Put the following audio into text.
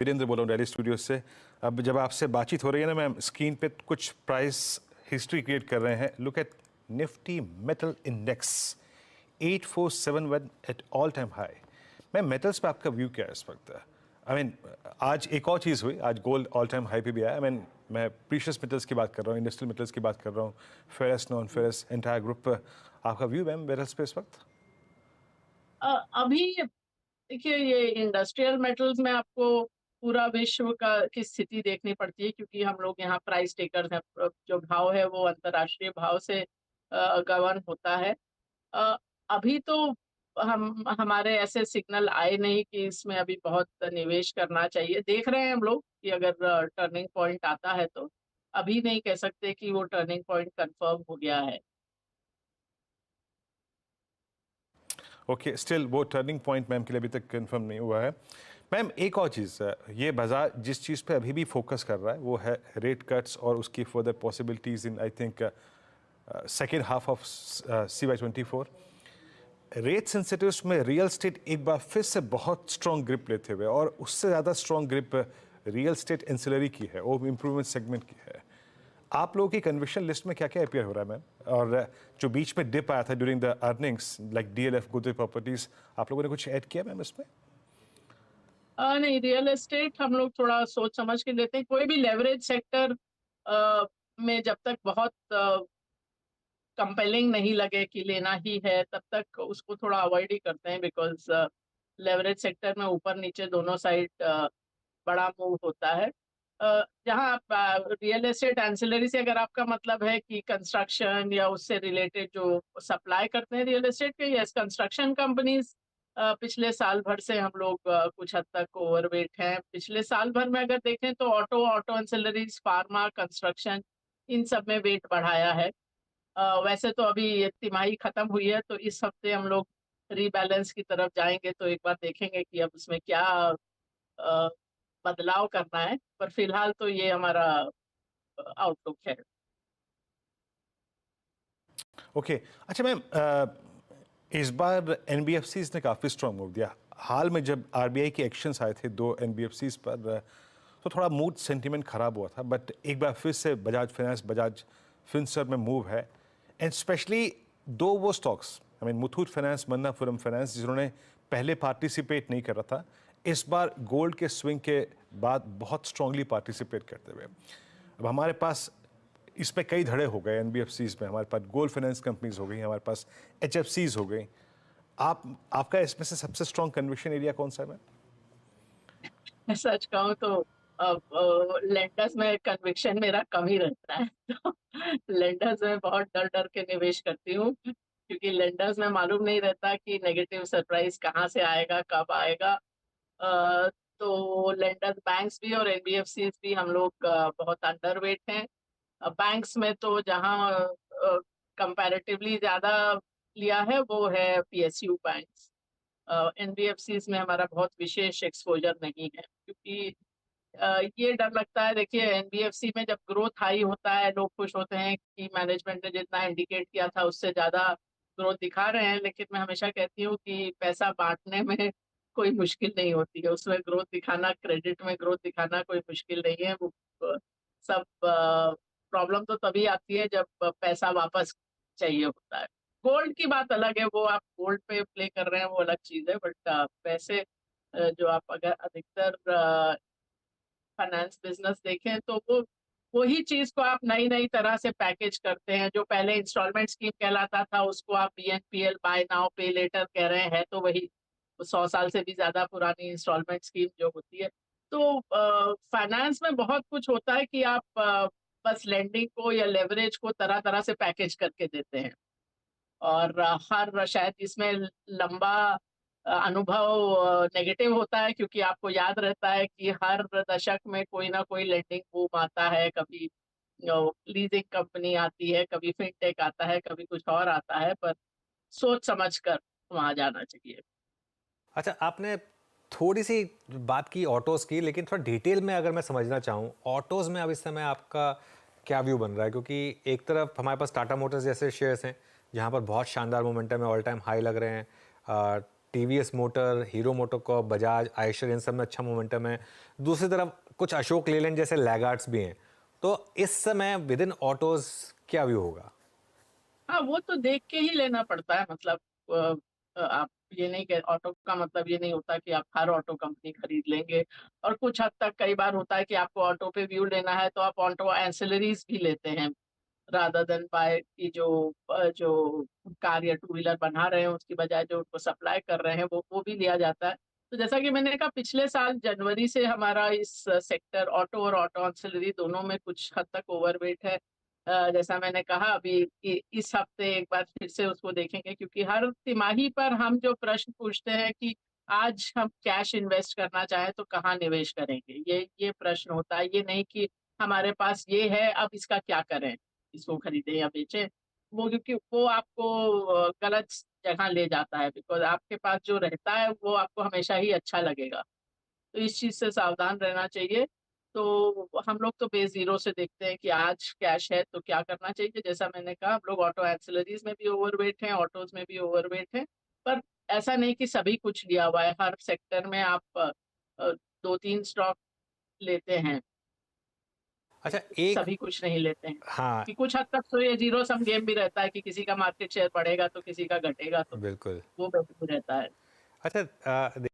वीरेंद्र बोल रहा हूँ दिल्ली स्टूडियो से। अब जब आपसे बातचीत हो रही है ना मैम, स्क्रीन पे कुछ प्राइस हिस्ट्री क्रिएट कर रहे हैं। Look at Nifty metal index 8471 at all time high. Ma'am metals पे आपका व्यू क्या है इस वक्त? आई मीन आज एक और चीज़ हुई, आज गोल्ड ऑल टाइम हाई पे भी आया। आई मीन मैं प्रीशियस मेटल्स की बात कर रहा हूँ, इंडस्ट्रियल मेटल्स की बात कर रहा हूँ, ferrous non ferrous entire group. आपका व्यू मैम मेटल्स पे इस वक्त? अभी देखिए, ये इंडस्ट्रियल मेटल्स में आपको पूरा विश्व का की स्थिति देखनी पड़ती है, क्योंकि हम लोग यहाँ प्राइस टेकर्स हैं। जो भाव है वो अंतर्राष्ट्रीय भाव से गवर्न होता है। अ, अभी तो हम हमारे ऐसे सिग्नल आए नहीं कि इसमें अभी बहुत निवेश करना चाहिए। देख रहे हैं हम लोग कि अगर टर्निंग पॉइंट आता है तो अभी नहीं कह सकते कि वो टर्निंग पॉइंट कंफर्म हो गया है। ओके, स्टिल वो टर्निंग पॉइंट मैम के लिए अभी तक कंफर्म नहीं हुआ है। मैम एक और चीज़, ये बाजार जिस चीज़ पे अभी भी फोकस कर रहा है वो है रेट कट्स और उसकी further possibilities in I think second half of CY24। Rate sensitives में रियल स्टेट एक बार फिर से बहुत स्ट्रॉन्ग ग्रिप लेते हुए, और उससे ज़्यादा strong grip real estate ancillary की है और इम्प्रूवमेंट सेगमेंट की है। आप लोगों की कन्विक्शन लिस्ट में क्या क्या अपीयर हो रहा है मैम? और जो बीच में डिप आया था during the earnings like DLF Godrej properties, आप लोगों ने कुछ ऐड किया मैम इसमें? नहीं, रियल एस्टेट हम लोग थोड़ा सोच समझ के लेते हैं। कोई भी लेवरेज सेक्टर में जब तक बहुत कंपेलिंग नहीं लगे कि लेना ही है, तब तक उसको थोड़ा अवॉइड ही करते हैं। बिकॉज लेवरेज सेक्टर में ऊपर नीचे दोनों साइड बड़ा मूव होता है। जहां आप रियल एस्टेट एंसिलरी से, अगर आपका मतलब है कि कंस्ट्रक्शन या उससे रिलेटेड जो सप्लाई करते हैं रियल एस्टेट के, यस, कंस्ट्रक्शन कंपनीज पिछले साल भर से हम लोग कुछ हद तक ओवरवेट हैं। पिछले साल भर में अगर देखें तो auto auto ancillaries, pharma, construction, इन सब में वेट बढ़ाया है। वैसे तो अभी ये तिमाही खत्म हुई है, तो इस हफ्ते हम लोग रीबैलेंस की तरफ जाएंगे, तो एक बार देखेंगे कि अब उसमें क्या अ, बदलाव करना है। पर फिलहाल तो ये हमारा आउटलुक है। ओके, अच्छा मैम, इस बार NBFCs ने काफ़ी स्ट्रॉन्ग मूव दिया। हाल में जब RBI के एक्शंस आए थे दो NBFCs पर, तो थोड़ा मूड सेंटीमेंट खराब हुआ था। बट एक बार फिर से बजाज फाइनेंस, बजाज फिनसर्व में मूव है। एंड स्पेशली दो वो stocks, I mean Muthoot finance, Manappuram finance, जिन्होंने पहले पार्टिसिपेट नहीं कर रहा था, इस बार गोल्ड के स्विंग के बाद बहुत स्ट्रांगली पार्टिसिपेट करते हुए। अब हमारे पास इसमें कई धड़े हो गए। NBFCs में हमारे पास गोल्ड फाइनेंस कंपनीज हो गई, हमारे पास HFCs हो गई। आप आपका इसमें से सबसे स्ट्रांग कन्विक्शन एरिया कौन सा है मैम? मैं सच कहूँ तो अब लेंडर्स में कन्विक्शन मेरा कम ही रहता है। तो लेंडर्स में बहुत डर डर के निवेश करती हूँ, क्योंकि लेंडर्स में मालूम नहीं रहता कि नेगेटिव सरप्राइज कहाँ से आएगा, कब आएगा। तो लेंडर्स, बैंक्स भी और NBFCs भी हम लोग बहुत अंडरवेट हैं। बैंक्स में तो जहाँ कंपैरेटिवली ज्यादा लिया है वो है PSU बैंक्स। NBFCs में हमारा बहुत विशेष एक्सपोजर नहीं है, क्योंकि ये डर लगता है। देखिए, NBFC में जब ग्रोथ हाई होता है, लोग खुश होते हैं कि मैनेजमेंट ने जितना इंडिकेट किया था उससे ज्यादा ग्रोथ दिखा रहे हैं। लेकिन मैं हमेशा कहती हूँ कि पैसा बांटने में कोई मुश्किल नहीं होती है, उसमें ग्रोथ दिखाना, क्रेडिट में ग्रोथ दिखाना कोई मुश्किल नहीं है। वो सब प्रॉब्लम तो तभी आती है जब पैसा वापस चाहिए होता है। गोल्ड की बात अलग है, वो आप गोल्ड पे प्ले कर रहे हैं वो अलग चीज है। बट पैसे जो आप अगर अधिकतर फाइनेंस बिजनेस देखें तो वो वही चीज को आप नई नई तरह से पैकेज करते हैं। जो पहले इंस्टॉलमेंट स्कीम कहलाता था उसको आप BNPL, बाय नाउ पे लेटर कह रहे हैं। तो वही 100 साल से भी ज्यादा पुरानी इंस्टॉलमेंट स्कीम जो होती है। तो फाइनेंस में बहुत कुछ होता है कि आप बस लेंडिंग को या लेवरेज को तरह तरह से पैकेज करके देते हैं। और हर शायद इसमें लंबा अनुभव नेगेटिव होता है, क्योंकि आपको याद रहता है कि हर दशक में कोई ना कोई लेंडिंग बूम आता है। कभी लीजिंग कंपनी आती है, कभी फिनटेक आता है, कभी कुछ और आता है। पर सोच समझ कर वहां जाना चाहिए। अच्छा, आपने थोड़ी सी बात की ऑटोज़ की, लेकिन थोड़ा डिटेल में अगर मैं समझना चाहूँ, ऑटोज़ में अब इस समय आपका क्या व्यू बन रहा है? क्योंकि एक तरफ हमारे पास टाटा मोटर्स जैसे शेयर्स हैं, जहाँ पर बहुत शानदार मोमेंटम है, ऑल टाइम हाई लग रहे हैं। TVS motor, Hero MotoCorp, Bajaj, Eicher, इन सब में अच्छा मोमेंटम है। दूसरी तरफ कुछ अशोक लेलैंड जैसे लैगार्ड्स भी हैं। तो इस समय विद इन ऑटोज क्या व्यू होगा? हाँ, वो तो देख के ही लेना पड़ता है। मतलब आप ये नहीं कह, ऑटो का मतलब ये नहीं होता कि आप हर ऑटो कंपनी खरीद लेंगे। और कुछ हद तक कई बार होता है कि आपको ऑटो पे व्यू लेना है तो आप ऑटो एंसिलरीज भी लेते हैं, रादर देन बाय की जो कार या टू व्हीलर बना रहे हैं उसकी बजाय जो उनको सप्लाई कर रहे हैं वो भी लिया जाता है। तो जैसा कि मैंने कहा, पिछले साल जनवरी से हमारा इस सेक्टर ऑटो और ऑटो एंसिलरी दोनों में कुछ हद तक ओवरवेट है। जैसा मैंने कहा, अभी इस हफ्ते एक बार फिर से उसको देखेंगे, क्योंकि हर तिमाही पर हम जो प्रश्न पूछते हैं कि आज हम कैश इन्वेस्ट करना चाहें तो कहाँ निवेश करेंगे, ये प्रश्न होता है। ये नहीं कि हमारे पास ये है अब इसका क्या करें, इसको खरीदें या बेचें। वो क्योंकि वो आपको गलत जगह ले जाता है, बिकॉज आपके पास जो रहता है वो आपको हमेशा ही अच्छा लगेगा। तो इस चीज से सावधान रहना चाहिए। तो हम लोग तो बेस जीरो से देखते हैं कि आज कैश है तो क्या करना चाहिए। जैसा मैंने कहा, हम लोग ऑटो एंसिलरीज में भी ओवरवेट हैं, ऑटोज में भी ओवरवेट हैं। पर ऐसा नहीं कि सभी कुछ लिया हुआ है। हर सेक्टर में आप 2-3 स्टॉक लेते हैं, अच्छा, एक, सभी कुछ नहीं लेते हैं। हाँ, कि कुछ हद तक तो ये जीरो सम गेम भी रहता है कि किसी का मार्केट शेयर बढ़ेगा तो किसी का घटेगा, तो बिल्कुल। वो भी रहता है। अच्छा,